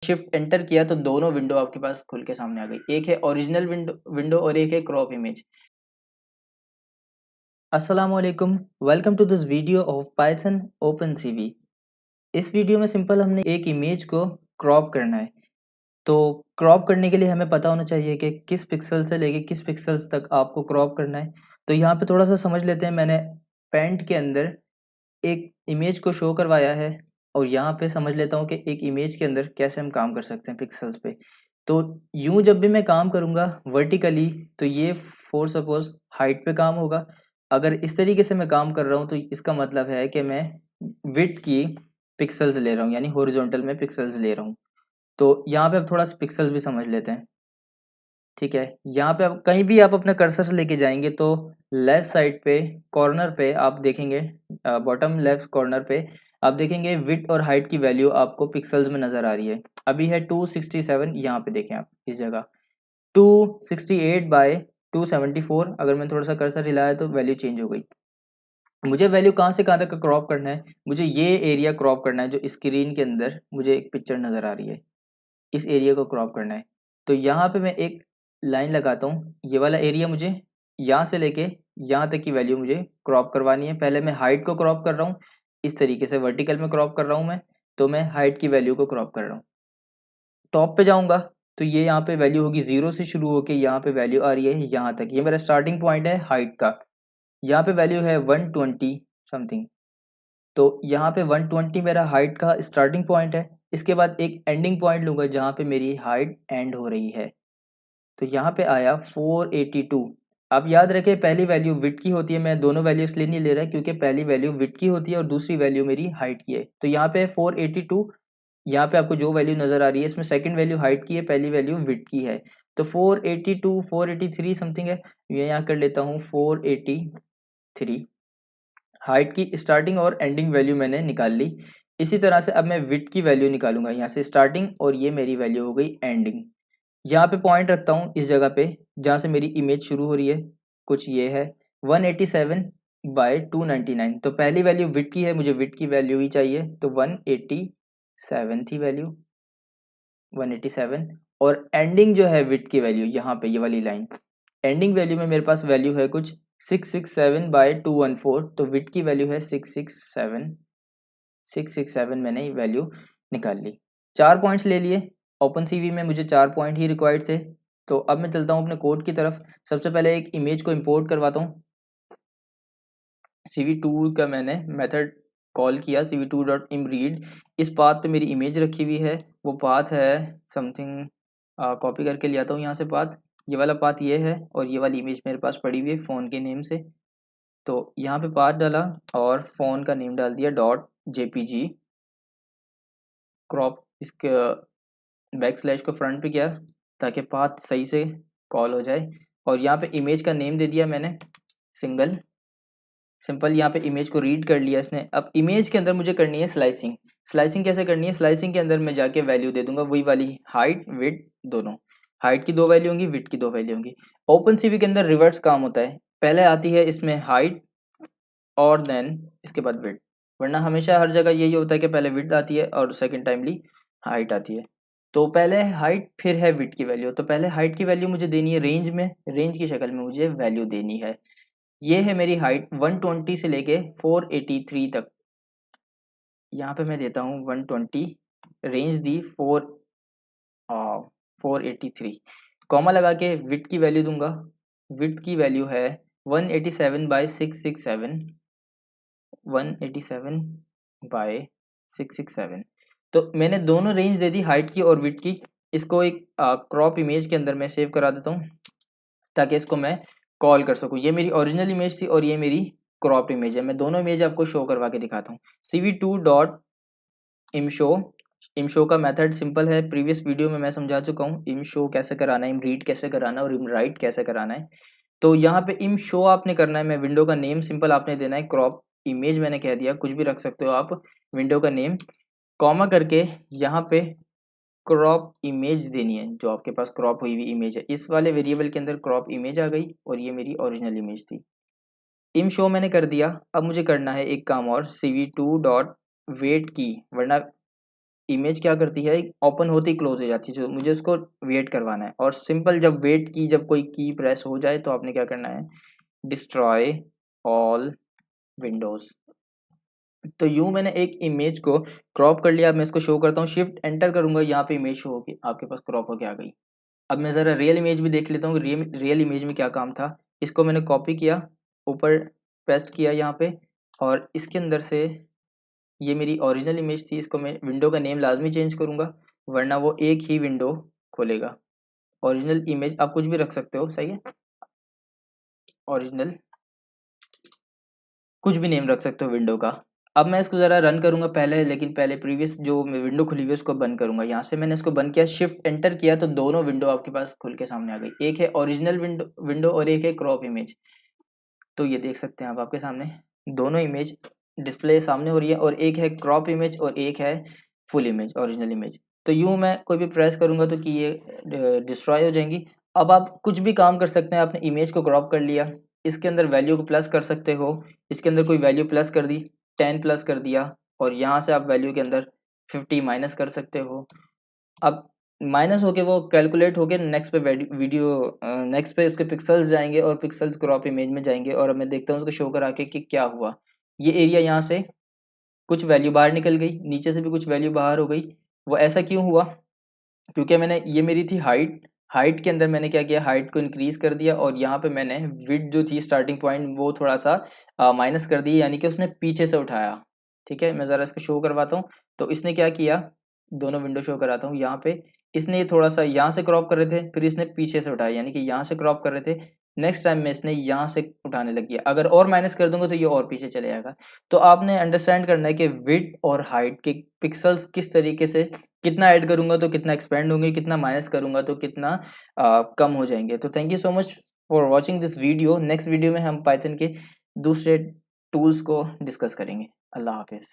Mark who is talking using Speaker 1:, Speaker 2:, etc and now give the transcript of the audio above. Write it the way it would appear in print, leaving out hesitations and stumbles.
Speaker 1: Shift enter किया तो दोनों विंडो आपके पास खुल के सामने आ गई। एक है ओरिजिनल विंडो और एक है क्रॉप इमेज। अस्सलाम वालेकुम, welcome to this video of Python open CV. इस वीडियो में सिंपल हमने एक इमेज को क्रॉप करना है। तो क्रॉप करने के लिए हमें पता होना चाहिए कि किस पिक्सल से लेके किस पिक्सल्स तक आपको क्रॉप करना है। तो यहाँ पे थोड़ा सा समझ लेते हैं। मैंने पेंट के अंदर एक इमेज को शो करवाया है और यहाँ पे समझ लेता हूँ कि एक इमेज के अंदर कैसे हम काम कर सकते हैं पिक्सल्स पे। तो यूं जब भी मैं काम करूँगा वर्टिकली, तो ये फॉर सपोज हाइट पे काम होगा। अगर इस तरीके से मैं काम कर रहा हूँ तो इसका मतलब है कि मैं विड्थ की पिक्सल्स ले रहा हूँ, यानी हॉरिजॉन्टल में पिक्सल्स ले रहा हूँ। तो यहाँ पे अब थोड़ा सा पिक्सल्स भी समझ लेते हैं। ठीक है, यहाँ पे अब कहीं भी आप अपना कर्सर लेके जाएंगे तो लेफ्ट साइड पे कॉर्नर पे आप देखेंगे, बॉटम लेफ्ट कॉर्नर पे आप देखेंगे विड्थ और हाइट की वैल्यू आपको पिक्सल्स में नजर आ रही है। अभी है 267, यहाँ पे देखें आप इस जगह 268 बाय 274। अगर मैं थोड़ा सा कर्सर हिलाया तो वैल्यू चेंज हो गई। मुझे वैल्यू कहाँ से कहाँ तक क्रॉप करना है, मुझे ये एरिया क्रॉप करना है जो स्क्रीन के अंदर मुझे एक पिक्चर नजर आ रही है, इस एरिया को क्रॉप करना है। तो यहाँ पे मैं एक लाइन लगाता हूँ, ये वाला एरिया मुझे यहाँ से लेके यहाँ तक की वैल्यू मुझे क्रॉप करवानी है। पहले मैं हाइट को क्रॉप कर रहा हूँ, इस तरीके से वर्टिकल में क्रॉप कर रहा हूँ मैं। तो मैं हाइट की वैल्यू को क्रॉप कर रहा हूँ। टॉप पे जाऊंगा तो ये यहाँ पे वैल्यू होगी जीरो से शुरू होके यहाँ पे वैल्यू आ रही है यहाँ तक। ये मेरा स्टार्टिंग पॉइंट है हाइट का। यहाँ पे वैल्यू है 120 समथिंग। तो यहाँ पे 120 मेरा हाइट का स्टार्टिंग पॉइंट है। इसके बाद एक एंडिंग पॉइंट लूंगा जहाँ पे मेरी हाइट एंड हो रही है। तो यहाँ पे आया 482। अब याद रखें पहली वैल्यू विड्थ की होती है, मैं दोनों वैल्यू इसलिए नहीं ले रहा क्योंकि पहली वैल्यू विड्थ की होती है और दूसरी वैल्यू मेरी हाइट की है। तो यहाँ पे 482, यहाँ पे आपको जो वैल्यू नजर आ रही है इसमें सेकंड वैल्यू हाइट की है, पहली वैल्यू विड्थ की है। तो 482 483 समथिंग है, ये यहाँ कर लेता हूँ 483। हाइट की स्टार्टिंग और एंडिंग वैल्यू मैंने निकाल ली। इसी तरह से अब मैं विड्थ की वैल्यू निकालूंगा, यहाँ से स्टार्टिंग और ये मेरी वैल्यू हो गई एंडिंग। यहाँ पे पॉइंट रखता हूँ इस जगह पे जहाँ से मेरी इमेज शुरू हो रही है, कुछ ये है 187 बाय 299। तो पहली वैल्यू विड्थ की है, मुझे विड्थ की वैल्यू ही चाहिए, तो 187 थी वैल्यू, 187। और एंडिंग जो है विड्थ की वैल्यू यहाँ पे ये वाली लाइन, एंडिंग वैल्यू में मेरे पास वैल्यू है कुछ 667 बाय 214। तो विड्थ की वैल्यू है 667 मैंने वैल्यू निकाल ली। 4 पॉइंट्स ले लिए। ओपन सीवी में मुझे 4 पॉइंट ही रिक्वायर्ड थे। तो अब मैं चलता हूँ अपने कोड की तरफ। सबसे पहले एक इमेज को इंपोर्ट करवाता हूँ। cv2 का मैंने मेथड कॉल किया, cv2.imread। इस पाथ पे मेरी इमेज रखी हुई है, वो पाथ है समथिंग, कॉपी करके ले आता हूँ यहाँ से पाथ। ये वाला पाथ ये है और ये वाली इमेज मेरे पास पड़ी हुई है फ़ोन के नेम से। तो यहाँ पे पाथ डाला और फ़ोन का नेम डाल दिया डॉट जेपीजी क्रॉप। इसके बैक स्लैश को फ्रंट पे किया ताकि पाथ सही से कॉल हो जाए। और यहाँ पे इमेज का नेम दे दिया मैंने सिंगल, सिंपल। यहाँ पे इमेज को रीड कर लिया इसने। अब इमेज के अंदर मुझे करनी है स्लाइसिंग। स्लाइसिंग कैसे करनी है, स्लाइसिंग के अंदर मैं जाके वैल्यू दे दूंगा वही वाली, हाइट विड्थ दोनों। हाइट की दो वैल्यू होंगी, विड्थ की दो वैल्यू होंगी। ओपन सीवी के अंदर रिवर्स काम होता है, पहले आती है इसमें हाइट और देन इसके बाद विड्थ। वरना हमेशा हर जगह यही होता है कि पहले विड्थ आती है और सेकंड टाइमली हाइट आती है। तो पहले हाइट फिर है विड्थ की वैल्यू। तो पहले हाइट की वैल्यू मुझे देनी है रेंज में, रेंज की शक्ल में मुझे वैल्यू देनी है। ये है मेरी हाइट 120 से लेके 483 तक। यहाँ पे मैं देता हूँ 120, रेंज दी 483, कॉमा लगा के विड्थ की वैल्यू दूंगा। विड्थ की वैल्यू है 187 बाय 667, 187 बाय 667। तो मैंने दोनों रेंज दे दी हाइट की और विड्थ की। इसको एक क्रॉप इमेज के अंदर मैं सेव करा देता हूँ ताकि इसको मैं कॉल कर सकूँ। ये मेरी ओरिजिनल इमेज थी और ये मेरी क्रॉप इमेज है। मैं दोनों इमेज आपको शो करवा के दिखाता हूँ। cv2 डॉट इमशो, इमशो का मेथड सिंपल है, प्रीवियस वीडियो में मैं समझा चुका हूँ। इमशो कैसे कराना है, इम रीड कैसे कराना है और इम राइट कैसे कराना है। तो यहाँ पे इम शो आपने करना है। मैं विंडो का नेम सिंपल आपने देना है क्रॉप इमेज, मैंने कह दिया, कुछ भी रख सकते हो आप। विंडो का नेम कॉमा करके यहाँ पे क्रॉप इमेज देनी है, जो आपके पास क्रॉप हुई हुई इमेज है। इस वाले वेरिएबल के अंदर क्रॉप इमेज आ गई और ये मेरी ओरिजिनल इमेज थी। इम शो मैंने कर दिया। अब मुझे करना है एक काम और, cv2 डॉट वेट की, वरना इमेज क्या करती है, ओपन होती ही क्लोज हो जाती है, जो मुझे उसको वेट करवाना है। और सिंपल जब वेट की जब कोई की प्रेस हो जाए तो आपने क्या करना है, डिस्ट्रॉय ऑल विंडोज। तो यूं मैंने एक इमेज को क्रॉप कर लिया। अब मैं इसको शो करता हूँ, शिफ्ट एंटर करूंगा, यहाँ पे इमेज शो होगी आपके पास क्रॉप होके आ गई। अब मैं ज़रा रियल इमेज भी देख लेता हूँ, रियल इमेज में क्या काम था। इसको मैंने कॉपी किया, ऊपर पेस्ट किया यहाँ पे, और इसके अंदर से ये मेरी ओरिजिनल इमेज थी, इसको मैं विंडो का नेम लाजमी चेंज करूंगा, वरना वो एक ही विंडो खोलेगा। ओरिजिनल इमेज आप कुछ भी रख सकते हो, सही है, ओरिजिनल कुछ भी नेम रख सकते हो विंडो का। अब मैं इसको ज़रा रन करूंगा पहले, लेकिन पहले प्रीवियस जो विंडो खुली हुई है उसको बंद करूंगा। यहाँ से मैंने इसको बंद किया, शिफ्ट एंटर किया, तो दोनों विंडो आपके पास खुल के सामने आ गई। एक है ओरिजिनल विंडो विंडो और एक है क्रॉप इमेज। तो ये देख सकते हैं आप आपके सामने दोनों इमेज डिस्प्ले सामने हो रही है, और एक है क्रॉप इमेज और एक है फुल इमेज, ओरिजिनल इमेज। तो यूं मैं कोई भी प्रेस करूंगा तो कि ये डिस्ट्रॉय हो जाएंगी। अब आप कुछ भी काम कर सकते हैं, आपने इमेज को क्रॉप कर लिया, इसके अंदर वैल्यू को प्लस कर सकते हो, इसके अंदर कोई वैल्यू प्लस कर दी, 10 प्लस कर दिया, और यहाँ से आप वैल्यू के अंदर 50 माइनस कर सकते हो। अब माइनस होके वो कैलकुलेट होके नेक्स्ट पे वीडियो नेक्स्ट पे उसके पिक्सल्स जाएंगे, और पिक्सल्स क्रॉप इमेज में जाएंगे, और अब मैं देखता हूँ उसको शो करा के कि क्या हुआ। ये एरिया यहाँ से कुछ वैल्यू बाहर निकल गई, नीचे से भी कुछ वैल्यू बाहर हो गई। वो ऐसा क्यों हुआ, क्योंकि मैंने ये मेरी थी हाइट, हाइट के अंदर मैंने क्या किया, हाइट को इंक्रीज कर दिया, और यहाँ पे मैंने विड्थ जो थी स्टार्टिंग पॉइंट वो थोड़ा सा माइनस कर दी, यानी कि उसने पीछे से उठाया। ठीक है, मैं ज़रा इसको शो करवाता हूँ। तो इसने क्या किया, दोनों विंडो शो कराता हूँ यहाँ पे। इसने ये थोड़ा सा यहाँ से क्रॉप कर रहे थे, फिर इसने पीछे से उठाया, यानी कि यहाँ से क्रॉप कर रहे थे, नेक्स्ट टाइम में इसने यहाँ से उठाने लग गया। अगर और माइनस कर दूंगा तो ये और पीछे चले जाएगा। तो आपने अंडरस्टैंड करना है कि विड्थ और हाइट के पिक्सल्स किस तरीके से, कितना ऐड करूंगा तो कितना एक्सपेंड होंगे, कितना माइनस करूंगा तो कितना कम हो जाएंगे। तो thank you so much for watching this video. Next video में हम पाइथन के दूसरे टूल्स को डिस्कस करेंगे। अल्लाह हाफिज़।